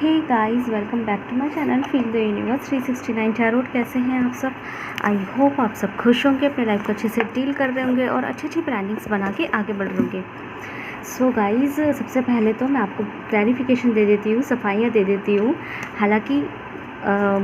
Hey guys, welcome back to my channel feel the universe 369 tarot. कैसे हैं आप सब? आई होप आप सब खुश होंगे, अपने लाइफ को अच्छे से डील कर रहे होंगे और अच्छी अच्छी प्लानिंग्स बना के आगे बढ़ रहे होंगे। सो गाइस, सबसे पहले तो मैं आपको क्लैरिफिकेशन दे देती हूँ, सफाइयाँ दे देती हूँ। हालांकि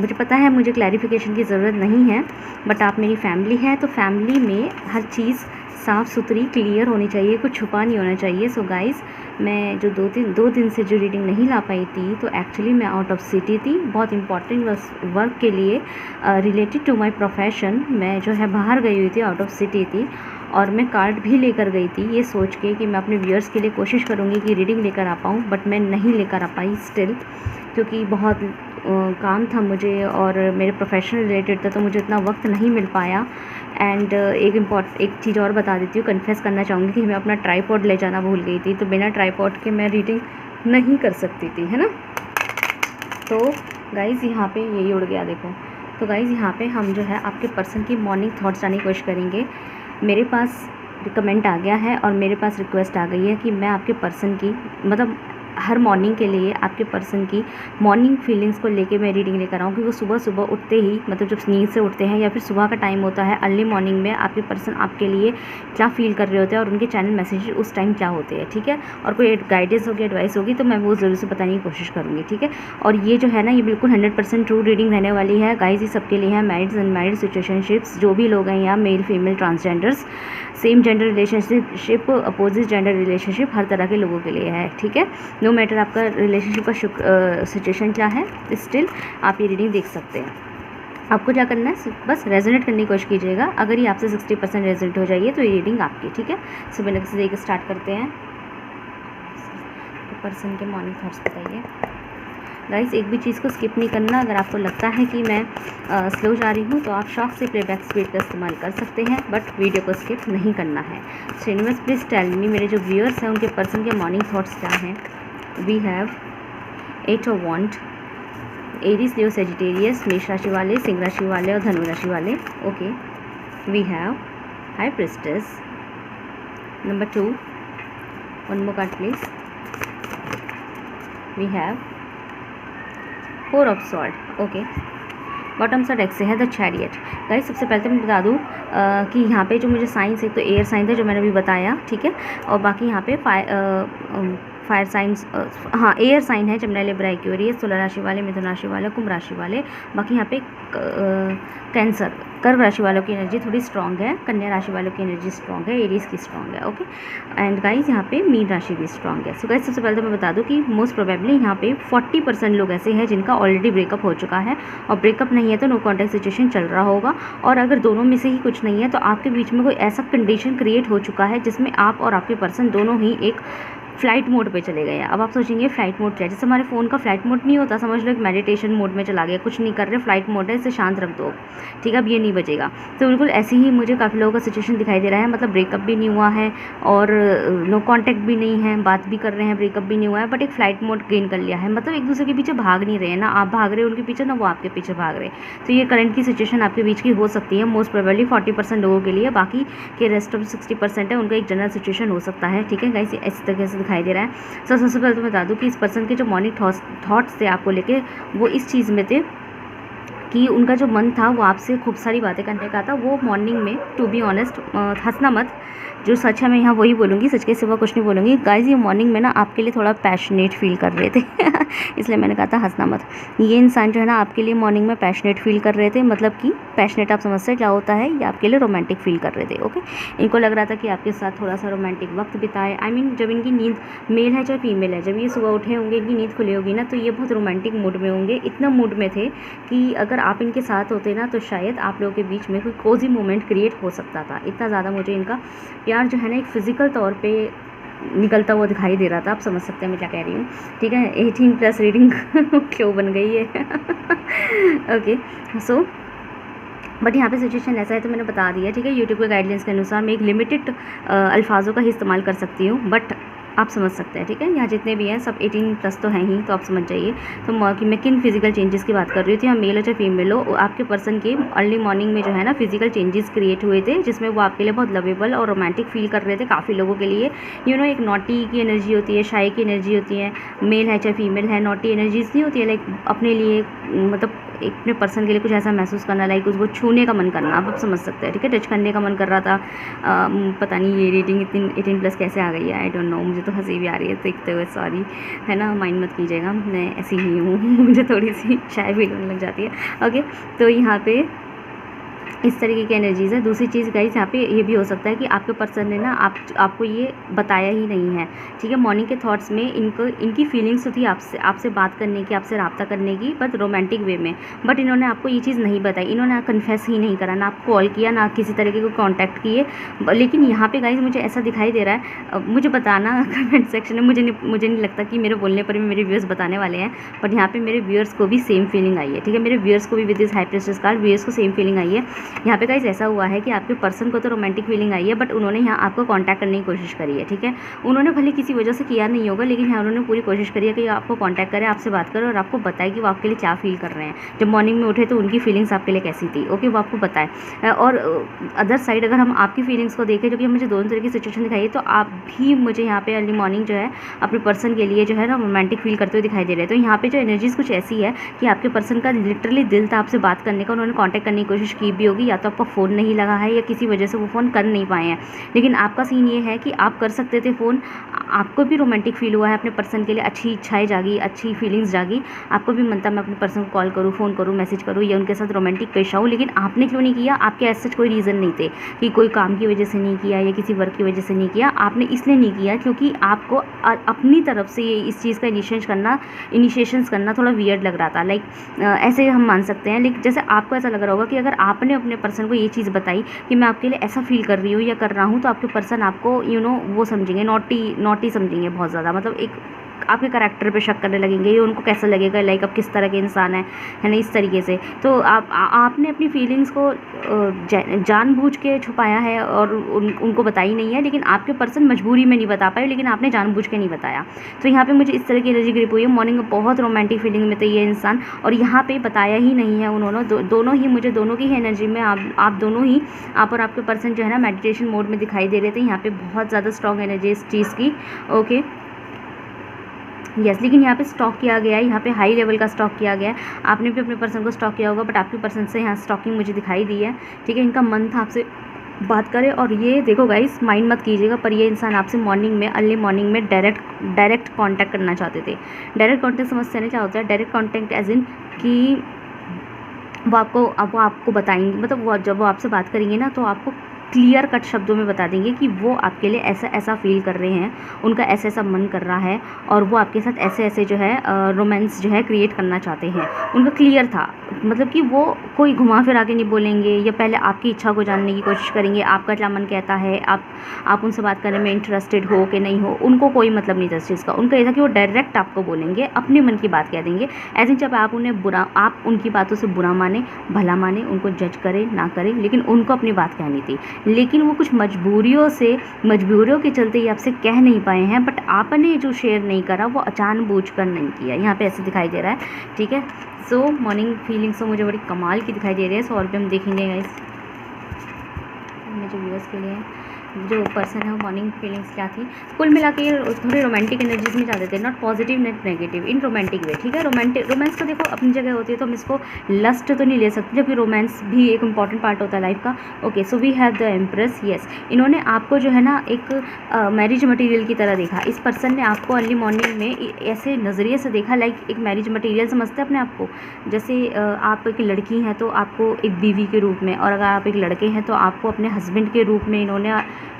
मुझे पता है मुझे क्लैरिफिकेशन की ज़रूरत नहीं है, बट आप मेरी फैमिली है तो फैमिली में हर चीज़ साफ़ सुथरी क्लियर होनी चाहिए, कुछ छुपा नहीं होना चाहिए। सो गाइस, मैं जो दो दिन से जो रीडिंग नहीं ला पाई थी, तो एक्चुअली मैं आउट ऑफ सिटी थी, बहुत इंपॉर्टेंट वर्क के लिए रिलेटेड टू माय प्रोफेशन। मैं जो है बाहर गई हुई थी, आउट ऑफ सिटी थी, और मैं कार्ड भी लेकर गई थी ये सोच के कि मैं अपने व्यूअर्स के लिए कोशिश करूँगी कि रीडिंग लेकर आ पाऊँ, बट मैं नहीं लेकर आ पाई स्टिल, क्योंकि बहुत काम था मुझे और मेरे प्रोफेशन रिलेटेड था, तो मुझे इतना वक्त नहीं मिल पाया। एंड एक चीज़ और बता देती हूँ, कन्फेस करना चाहूँगी कि मैं अपना ट्राईपॉड ले जाना भूल गई थी, तो बिना ट्राईपॉड के मैं रीडिंग नहीं कर सकती थी, है ना। तो गाइज़ यहाँ पे यही उड़ गया, देखो। तो गाइज़ यहाँ पे हम जो है आपके पर्सन की मॉर्निंग थॉट्स जानने की कोशिश करेंगे। मेरे पास कमेंट आ गया है और मेरे पास रिक्वेस्ट आ गई है कि मैं आपके पर्सन की, मतलब हर मॉर्निंग के लिए आपके पर्सन की मॉर्निंग फीलिंग्स को लेके मैं रीडिंग लेकर आऊँ, क्योंकि वो सुबह सुबह उठते ही, मतलब जब नींद से उठते हैं या फिर सुबह का टाइम होता है, अर्ली मॉर्निंग में आपके पर्सन आपके लिए क्या फील कर रहे होते हैं और उनके चैनल मैसेज उस टाइम क्या होते हैं, ठीक है। और कोई गाइडेंस होगी, एडवाइस होगी, तो मैं वो ज़रूर से बताने की कोशिश करूँगी, ठीक है। और ये जो है ना, ये बिल्कुल 100% ट्रू रीडिंग रहने वाली है गाइज। ये सबके लिए है, मैरिड अनमैरिड सिचुएशनशिप्स, जो भी लोग हैं यहाँ, male female transgenders, same gender relationship, opposite gender relationship, हर तरह के लोगों के लिए है, ठीक है। नो मैटर आपका रिलेशनशिप का सिचुएशन क्या है, स्टिल आप ये रीडिंग देख सकते हैं। आपको क्या करना है, बस रेजोनेट करने की कोशिश कीजिएगा। अगर ये आपसे 60% रेजोनेट हो जाइए तो ये रीडिंग आपकी, ठीक है। सो बिना किसी देरी के स्टार्ट करते हैं। तो पर्सन के मॉर्निंग थॉट्स बताइए गाइस। एक भी चीज़ को स्किप नहीं करना। अगर आपको लगता है कि मैं स्लो जा रही हूँ तो आप शॉक से प्लेबैक स्पीड का इस्तेमाल कर सकते हैं, बट वीडियो को स्किप नहीं करना है। So universe please tell me, मेरे जो व्यूअर्स हैं उनके पर्सन के मॉर्निंग थॉट्स क्या हैं। We have 8 of wand, Aries, Leo, Sagittarius, मेष राशि वाले, सिंह राशि वाले और धनु राशि वाले। Okay, we have high priestess, number 2, one more card please. We have 4 of sword. Okay, bottom सा डेक से है द चैरियट। गाइस, सबसे पहले तो मैं बता दूं कि यहाँ पे जो मुझे साइंस, एक तो एयर साइन था जो मैंने अभी बताया, ठीक है, और बाकी यहाँ पे फायर साइंस, हाँ एयर साइन है, जमुना, लिब्रा, एक्वेरियस, तुला राशि वाले, मिथुन राशि वाले, कुंभ राशि वाले। बाकी यहाँ पे कैंसर, कर्क राशि वालों की एनर्जी थोड़ी स्ट्रांग है, कन्या राशि वालों की एनर्जी स्ट्रांग है, एरीज की स्ट्रांग है, ओके। एंड गाइस यहाँ पे मीन राशि भी स्ट्रांग है। सो गाइस, सबसे पहले तो मैं बता दूं कि मोस्ट प्रोबेबली यहाँ पे 40% लोग ऐसे हैं जिनका ऑलरेडी ब्रेकअप हो चुका है, और ब्रेकअप नहीं है तो नो कॉन्टैक्ट सिचुएशन चल रहा होगा। और अगर दोनों में से ही कुछ नहीं है तो आपके बीच में कोई ऐसा कंडीशन क्रिएट हो चुका है जिसमें आप और आपके पर्सन दोनों ही एक फ्लाइट मोड पे चले गए हैं। अब आप सोचेंगे फ्लाइट मोड क्या है? जैसे हमारे फ़ोन का फ्लाइट मोड नहीं होता, समझ लो एक मेडिटेशन मोड में चला गया, कुछ नहीं कर रहे, फ्लाइट मोड है, इसे शांत रख दो, ठीक है, अब ये नहीं बजेगा। तो बिल्कुल ऐसे ही मुझे काफ़ी लोगों का सिचुएशन दिखाई दे रहा है, मतलब ब्रेकअप भी नहीं हुआ है और नो कॉन्टैक्ट भी नहीं है, बात भी कर रहे हैं, ब्रेकअप भी नहीं हुआ है, बट एक फ्लाइट मोड गेन कर लिया है, मतलब एक दूसरे के पीछे भाग नहीं रहे हैं, ना आप भाग रहे हो उनके पीछे, ना वो आपके पीछे भाग रहे। तो ये करंट की सिचुएशन आपके बीच की हो सकती है, मोस्ट प्रोबेबली 40% लोगों के लिए। बाकी के रेस्ट ऑफ 60% है, उनका एक जनरल सिचुएशन हो सकता है, ठीक है गाइस, इस तरह से दिखाई दे रहा है। सबसे पहले तो बता दूं कि इस पर्सन के जो मॉर्निंग थॉट्स थे आपको लेके, वो इस चीज़ में थे कि उनका जो मन था वो आपसे खूब सारी बातें करने का था। वो मॉर्निंग में, टू बी ऑनेस्ट, हंसना मत, जो सच है मैं यहाँ वही बोलूँगी, सच के सिवा कुछ नहीं बोलूँगी। गाइज, ये मॉर्निंग में ना आपके लिए थोड़ा पैशनेट फील कर रहे थे इसलिए मैंने कहा था हंसना मत। ये इंसान जो है ना आपके लिए मॉर्निंग में पैशनेट फील कर रहे थे, मतलब कि पैशनेट आप समझते क्या होता है, ये आपके लिए रोमांटिक फील कर रहे थे, ओके। इनको लग रहा था कि आपके साथ थोड़ा सा रोमांटिक वक्त बिताए। आई मीन, जब इनकी नींद, मेल है चाहे फीमेल है, जब ये सुबह उठे होंगे, इनकी नींद खुली होगी ना, तो ये बहुत रोमांटिक मूड में होंगे। इतना मूड में थे कि अगर आप इनके साथ होते ना तो शायद आप लोगों के बीच में कोई कोजी मोमेंट क्रिएट हो सकता था। इतना ज़्यादा मुझे इनका प्यार जो है ना एक फिजिकल तौर पे निकलता हुआ दिखाई दे रहा था। आप समझ सकते हैं मैं क्या कह रही हूँ, ठीक है। 18+ रीडिंग क्यों बन गई है ओके, सो बट यहाँ पे सिचुएशन ऐसा है तो मैंने बता दिया, ठीक है। यूट्यूब के गाइडलाइंस के अनुसार मैं एक लिमिटेड अल्फाजों का ही इस्तेमाल कर सकती हूँ, बट आप समझ सकते हैं, ठीक है। यहाँ जितने भी हैं सब 18+ तो हैं ही, तो आप समझ जाइए। तो कि मैं किन फिजिकल चेंजेस की बात कर रही थी, यहाँ मेल हो चाहे फीमेल हो, आपके पर्सन के अर्ली मॉर्निंग में जो है ना फिजिकल चेंजेस क्रिएट हुए थे, जिसमें वो आपके लिए बहुत लवेबल और रोमांटिक फील कर रहे थे काफ़ी लोगों के लिए। एक नॉटी की एनर्जी होती है, शाई की एनर्जी होती है, मेल है चाहे फीमेल है, नॉटी एनर्जीज नहीं होती है, लाइक अपने लिए मतलब अपने पर्सन के लिए कुछ ऐसा महसूस करना, लाइक उसको छूने का मन करना, आप समझ सकते हैं, ठीक है। टच करने का मन कर रहा था। पता नहीं ये रेटिंग इतनी 18+ कैसे आ गई है, आई डोंट नो। मुझे तो हंसी भी आ रही है देखते हुए, सॉरी, है ना, माइंड मत कीजिएगा, मैं ऐसी ही हूँ मुझे थोड़ी सी शाय फील होने लग जाती है। ओके, तो यहाँ पे इस तरीके की एनर्जीज़ है। दूसरी चीज़ गाइस, यहाँ पे ये भी हो सकता है कि आपके पर्सन ने ना आपको ये बताया ही नहीं है, ठीक है। मॉर्निंग के थॉट्स में इनकी फीलिंग्स होती है आपसे बात करने की, आपसे रब्ता करने की, बट रोमांटिक वे में, बट इन्होंने आपको ये चीज़ नहीं बताई, इन्होंने कन्फेस ही नहीं करा, ना आपको कॉल किया, ना किसी तरीके को कॉन्टैक्ट किए। लेकिन यहाँ पे गाइस मुझे ऐसा दिखाई दे रहा है, मुझे बताना कमेंट सेक्शन में, मुझे नहीं लगता कि मेरे बोलने पर भी मेरे व्यूअर्स बताने वाले हैं, बट यहाँ पे मेरे व्यूअर्स को भी सेम फीलिंग आई है, ठीक है। मेरे व्यूअर्स को भी with this high priestess card viewers को सेम फीलिंग आई है। यहाँ पे गाइस ऐसा हुआ है कि आपके पर्सन को तो रोमांटिक फीलिंग आई है, बट उन्होंने यहाँ आपको कांटेक्ट करने की कोशिश करी है, ठीक है। उन्होंने भले किसी वजह से किया नहीं होगा, लेकिन यहाँ उन्होंने पूरी कोशिश करी है कि आपको कांटेक्ट करें, आपसे बात करें और आपको बताए कि वो आपके लिए क्या फील कर रहे हैं। जब मॉर्निंग में उठे तो उनकी फीलिंग्स आपके लिए कैसी थी, ओके, वो आपको बताए। और अदर साइड अगर हम आपकी फीलिंग्स को देखें, जो कि मुझे दोनों तरह की सिचुएशन दिखाई है, तो आप भी मुझे यहाँ पे अर्ली मॉर्निंग जो है अपने पर्सन के लिए जो है ना रोमांटिक फील करते हुए दिखाई दे रहे हैं। तो यहाँ पे जो एनर्जीज कुछ ऐसी है कि आपके पर्सन का लिटरली दिल था आपसे बात करने का, उन्होंने कॉन्टैक्ट करने की कोशिश की भी होगी, या तो आपका फ़ोन नहीं लगा है या किसी वजह से वो फ़ोन कर नहीं पाए हैं। लेकिन आपका सीन ये है कि आप कर सकते थे फ़ोन, आपको भी रोमांटिक फील हुआ है अपने पर्सन के लिए, अच्छी इच्छाएं जागी, अच्छी फीलिंग्स जागी, आपको भी मन था मैं अपने पर्सन को कॉल करूँ, फ़ोन करूँ, मैसेज करूँ या उनके साथ रोमांटिक पेश आऊँ, लेकिन आपने क्यों नहीं किया? आपके ऐसे कोई रीज़न नहीं थे कि कोई काम की वजह से नहीं किया या किसी वर्क की वजह से नहीं किया, आपने इसलिए नहीं किया क्योंकि आपको अपनी तरफ से ये इस चीज़ का इनिशिएशंस करना थोड़ा वियर्ड लग रहा था, लाइक ऐसे हम मान सकते हैं। लेकिन जैसे आपको ऐसा लग रहा होगा कि अगर आपने अपने पर्सन को ये चीज़ बताई कि मैं आपके लिए ऐसा फील कर रही हूँ या कर रहा हूँ, तो आपके पर्सन आपको वो समझेंगे, नॉटी समझेंगे बहुत ज़्यादा, मतलब एक आपके करैक्टर पे शक करने लगेंगे, ये उनको कैसा लगेगा, लाइक आप किस तरह के इंसान है ना, इस तरीके से। तो आपने अपनी फीलिंग्स को जानबूझ के छुपाया है और उनको बताई नहीं है, लेकिन आपके पर्सन मजबूरी में नहीं बता पाए, लेकिन आपने जानबूझ के नहीं बताया। तो यहाँ पे मुझे इस तरह की एनर्जी ग्रिप हुई है। मॉर्निंग में बहुत रोमांटिक फीलिंग में था ये इंसान, और यहाँ पे बताया ही नहीं है उन्होंने। दोनों ही मुझे दोनों की ही एनर्जी में आप दोनों ही, आप और आपके पर्सन जो है ना मेडिटेशन मोड में दिखाई दे रहे थे। यहाँ पे बहुत ज़्यादा स्ट्रॉन्ग एनर्जी इस चीज़ की, ओके यस। लेकिन यहाँ पे स्टॉक किया गया है, यहाँ पे हाई लेवल का स्टॉक किया गया है। आपने भी अपने पर्सन को स्टॉक किया होगा, बट आपके पर्सन से यहाँ स्टॉकिंग मुझे दिखाई दी है, ठीक है। इनका मन था आपसे बात करें, और ये देखो गाइस, माइंड मत कीजिएगा, पर ये इंसान आपसे मॉर्निंग में, अर्ली मॉर्निंग में डायरेक्ट कांटेक्ट करना चाहते थे। डायरेक्ट कांटेक्ट समझते नहीं क्या होता है? डायरेक्ट कांटेक्ट एज इन कि वो आपको बताएंगे, मतलब वो जब वो आपसे बात करेंगे ना, तो आपको क्लियर कट शब्दों में बता देंगे कि वो आपके लिए ऐसा ऐसा फील कर रहे हैं, उनका ऐसा ऐसा मन कर रहा है, और वो आपके साथ ऐसे ऐसे जो है रोमांस जो है क्रिएट करना चाहते हैं। उनका क्लियर था, मतलब कि वो कोई घुमा फिरा के नहीं बोलेंगे, या पहले आपकी इच्छा को जानने की कोशिश करेंगे, आपका क्या मन कहता है, आप उनसे बात करने में इंटरेस्टेड हो कि नहीं हो, उनको कोई मतलब नहीं था इस चीज़ का। उनका ये था कि वो डायरेक्ट आपको बोलेंगे, अपने मन की बात कह देंगे, ऐसे जब आप उनकी बातों से बुरा माने, भला माने, उनको जज करें ना करें, लेकिन उनको अपनी बात कहनी थी। लेकिन वो कुछ मजबूरियों के चलते ये आपसे कह नहीं पाए हैं, बट आपने जो शेयर नहीं करा वो जानबूझकर नहीं किया, यहाँ पे ऐसे दिखाई दे रहा है, ठीक है। सो मॉर्निंग फीलिंग्स तो मुझे बड़ी कमाल की दिखाई दे रही है। सो और भी हम देखेंगे गाइस, मेरे व्यूअर्स के लिए जो पर्सन है वो मॉर्निंग फीलिंग्स क्या थी। कुल मिला के थोड़े रोमांटिक एनर्जीज में जाते थे, not positive not negative, in romantic way, ठीक है। रोमांस तो देखो अपनी जगह होती है, तो हम इसको लस्ट तो नहीं ले सकते, जबकि रोमांस भी एक इंपॉर्टेंट पार्ट होता है लाइफ का। Okay, so we have the empress, yes. इन्होंने आपको जो है ना एक मैरिज मटीरियल की तरह देखा। इस पर्सन ने आपको अर्ली मॉर्निंग में ऐसे नज़रिए से देखा, लाइक एक मैरिज मटीरियल समझते हैं अपने आप को। जैसे आप एक लड़की हैं तो आपको एक बीवी के रूप में, और अगर आप एक लड़के हैं तो आपको अपने हस्बैंड के रूप में इन्होंने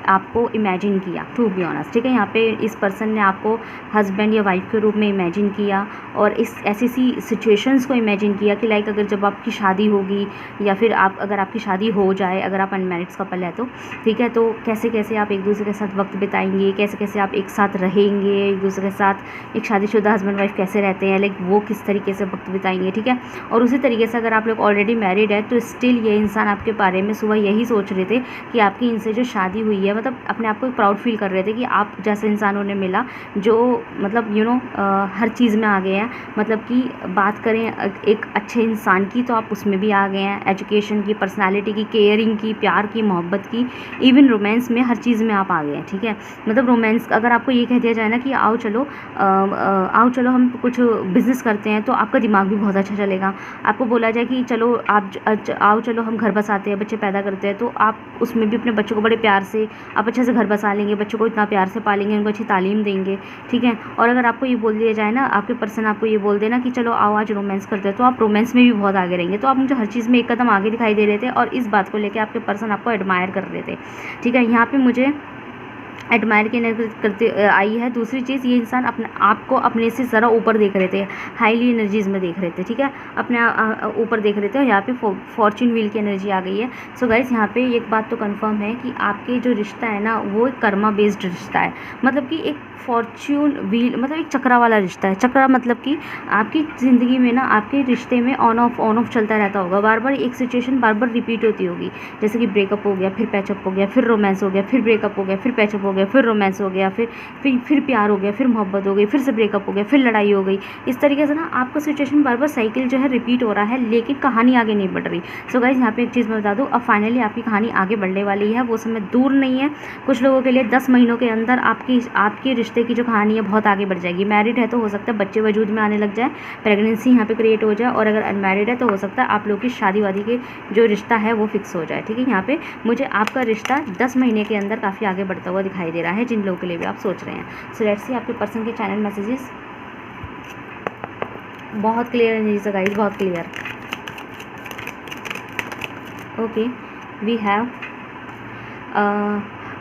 आपको इमेजिन किया, टू बी ऑनेस्ट, ठीक है। यहाँ पे इस पर्सन ने आपको हस्बैंड या वाइफ के रूप में इमेजिन किया, और इस ऐसी सिचुएशंस को इमेजिन किया कि लाइक अगर जब आपकी शादी होगी, या फिर अगर आपकी शादी हो जाए, अगर आप अनमैरिड कपल है तो ठीक है, तो कैसे कैसे आप एक दूसरे के साथ वक्त बिताएंगे, कैसे कैसे आप एक साथ रहेंगे, एक दूसरे के साथ, एक शादीशुदा हस्बैंड वाइफ कैसे रहते हैं, लाइक वो किस तरीके से वक्त बिताएंगे, ठीक है। और उसी तरीके से अगर आप लोग ऑलरेडी मैरिड है तो स्टिल ये इंसान आपके बारे में सुबह यही सोच रहे थे कि आपकी इनसे जो शादी हुई हुई है, मतलब अपने आप को प्राउड फील कर रहे थे कि आप जैसे इंसान उन्हें मिला जो मतलब हर चीज़ में आ गए हैं। मतलब कि बात करें एक अच्छे इंसान की तो आप उसमें भी आ गए हैं, एजुकेशन की, पर्सनालिटी की, केयरिंग की, प्यार की, मोहब्बत की, इवन रोमांस में, हर चीज़ में आप आ गए हैं। ठीक है, मतलब रोमांस अगर आपको ये कह दिया जाए ना कि आओ चलो हम कुछ बिज़नेस करते हैं, तो आपका दिमाग भी बहुत अच्छा चलेगा। आपको बोला जाए कि चलो आओ चलो हम घर बसाते हैं, बच्चे पैदा करते हैं, तो आप उसमें भी अपने बच्चों को बड़े प्यार से आप अच्छे से घर बसा लेंगे, बच्चों को इतना प्यार से पालेंगे, उनको अच्छी तालीम देंगे। ठीक है, और अगर आपको ये बोल दिया जाए ना, आपके पर्सन आपको ये बोल देना कि चलो आओ आज रोमांस करते हैं, तो आप रोमांस में भी बहुत आगे रहेंगे। तो आप मुझे हर चीज़ में एक कदम आगे दिखाई दे रहे थे, और इस बात को लेकर आपके पर्सन आपको एडमायर कर रहे थे। ठीक है, यहाँ पर मुझे एडमायर की एनर्जी करते आई है। दूसरी चीज़, ये इंसान अपने आप को अपने से ज़रा ऊपर देख रहे थे, हाईली एनर्जीज़ में देख रहे थे। ठीक है, अपने ऊपर देख रहे थे, और यहाँ पे फॉर्च्यून व्हील की एनर्जी आ गई है। सो गाइस, यहाँ पे एक बात तो कंफर्म है कि आपके जो रिश्ता है ना, वो एक कर्मा बेस्ड रिश्ता है। मतलब कि एक फॉर्च्यून व्हील मतलब एक चक्रा वाला रिश्ता है। चक्रा मतलब कि आपकी ज़िंदगी में ना, आपके रिश्ते में ऑन ऑफ चलता रहता होगा। बार बार एक सिचुएशन बार बार रिपीट होती होगी, जैसे कि ब्रेकअप हो गया, फिर पैचअप हो गया, फिर रोमांस हो गया, फिर ब्रेकअप हो गया, फिर पैचअप हो गया, फिर रोमांस हो गया, फिर प्यार हो गया, फिर मोहब्बत हो गई, फिर से ब्रेकअप हो गया, फिर लड़ाई हो गई। इस तरीके से ना आपका सिचुएशन बार बार साइकिल जो है रिपीट हो रहा है, लेकिन कहानी आगे नहीं बढ़ रही। सो गाइस, यहाँ पे एक चीज़ मैं बता दूँ, अब फाइनली आपकी कहानी आगे बढ़ने वाली है। वो समय दूर नहीं है, कुछ लोगों के लिए 10 महीनों के अंदर आपके रिश्ते की जो कहानी है बहुत आगे बढ़ जाएगी। मैरिड है तो हो सकता है बच्चे वजूद में आने लग जाए, प्रेगनेंसी यहाँ पे क्रिएट हो जाए, और अगर अनमैरिड है तो हो सकता है आप लोग की शादी वादी के जो रिश्ता है वो फिक्स हो जाए। ठीक है, यहाँ पे मुझे आपका रिश्ता 10 महीने के अंदर काफ़ी आगे बढ़ता हुआ दिखाई दे रहा है, जिन लोगों के लिए भी आप सोच रहे हैं। सो लेट्स सी आपके पर्सन के चैनल मैसेजेस। बहुत क्लियर एनर्जी से गाइस, बहुत clear. Okay, we have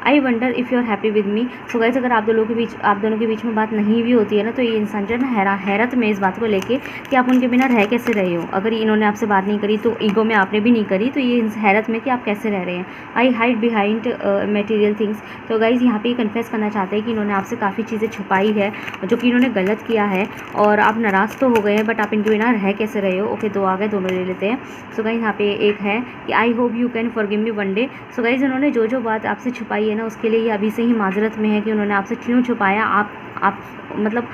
I wonder if you are happy with me. So guys, अगर आप दोनों के बीच में बात नहीं भी होती है ना, तो ये इंसान जो है ना हैरत में इस बात को लेके कि आप उनके बिना रह कैसे रहे हो। अगर इन्होंने आपसे बात नहीं करी तो ईगो में आपने भी नहीं करी, तो ये हैरत में कि आप कैसे रह रहे हैं। आई हाइड बिहाइंड मटेरियल थिंग्स। तो गाइस, यहाँ पे कन्फेस करना चाहते हैं कि इन्होंने आपसे काफ़ी चीज़ें छुपाई है, जो कि इन्होंने गलत किया है, और आप नाराज़ तो हो गए हैं, बट आप इनके बिना रह कैसे रहे हो। ओके, 2 आ गए, दोनों ले लेते हैं। सो गाइस, यहाँ पे एक है कि I hope you can forgive me one day. So guys, इन्होंने जो बात आपसे छुपाई है ना, उसके लिए ये अभी से ही माजरत में है कि उन्होंने आपसे क्यों छुपाया। आप मतलब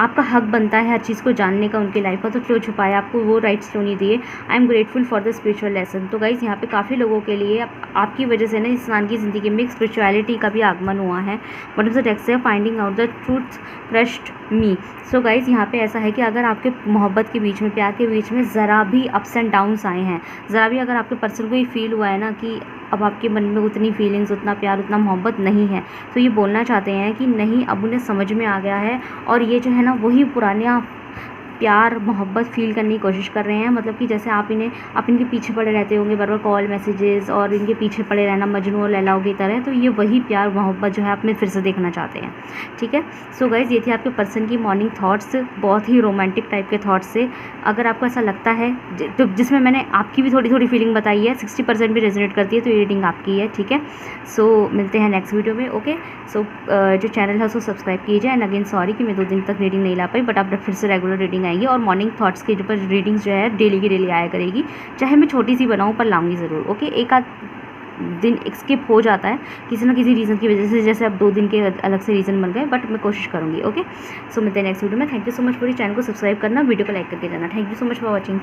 आपका हक बनता है हर चीज़ को जानने का उनकी लाइफ का, तो क्यों छुपाया, आपको वो राइट्स क्यों नहीं दिए। I am grateful for the spiritual lesson. तो गाइज़, यहाँ पे काफ़ी लोगों के लिए आपकी वजह से ना इस इंसान की ज़िंदगी में एक स्पिरिचुअलिटी का भी आगमन हुआ है। बट ऑफ द टेक्स्ट है finding out the truth crushed me. So guys, यहाँ पे ऐसा है कि अगर आपके मोहब्बत के बीच में, प्यार के बीच में ज़रा भी अप्स एंड डाउन्स आए हैं, ज़रा भी अगर आपके पर्सन को ये फील हुआ है ना कि अब आपके मन में उतनी फीलिंग्स, उतना प्यार, उतना मोहब्बत नहीं है, तो ये बोलना चाहते हैं कि नहीं, अब उन्हें समझ में आ गया है, और ये जो है ना वही पुराना प्यार मोहब्बत फ़ील करने की कोशिश कर रहे हैं। मतलब कि जैसे आप इनके पीछे पड़े रहते होंगे, बार बार कॉल मैसेजेस, और इनके पीछे पड़े रहना मजनू और लैला की तरह, तो ये वही प्यार मोहब्बत जो है आप में फिर से देखना चाहते हैं। ठीक है, सो गाइज़, ये थी आपके पर्सन की मॉर्निंग थॉट्स, बहुत ही रोमांटिक टाइप के थॉट्स से। अगर आपको ऐसा लगता है तो जिसमें मैंने आपकी भी थोड़ी थोड़ी फीलिंग बताई है, 60% भी रेजोनेट करती है, तो ये रीडिंग आपकी है। ठीक है, सो मिलते हैं नेक्स्ट वीडियो में। ओके, सो जो चैनल है उसको सब्सक्राइब कीजिए। एंड अगेन सॉरी कि मैं 2 दिन तक रीडिंग नहीं ला पाई, बट आप फिर से रेगुलर रीडिंग आएगी, और मॉर्निंग थॉट्स के ऊपर रीडिंग्स जो है डेली की डेली आया करेगी, चाहे मैं छोटी सी बनाऊँ पर लाऊंगी ज़रूर। ओके, एक आध दिन स्किप हो जाता है किसी ना किसी रीज़न की वजह से, जैसे अब 2 दिन के अलग से रीज़न बन गए, बट मैं कोशिश करूँगी। ओके, सो मिलते हैं नेक्स्ट वीडियो में। Thank you so much for channel को सब्सक्राइब करना, वीडियो को लाइक करके जाना। Thank you so much for watching.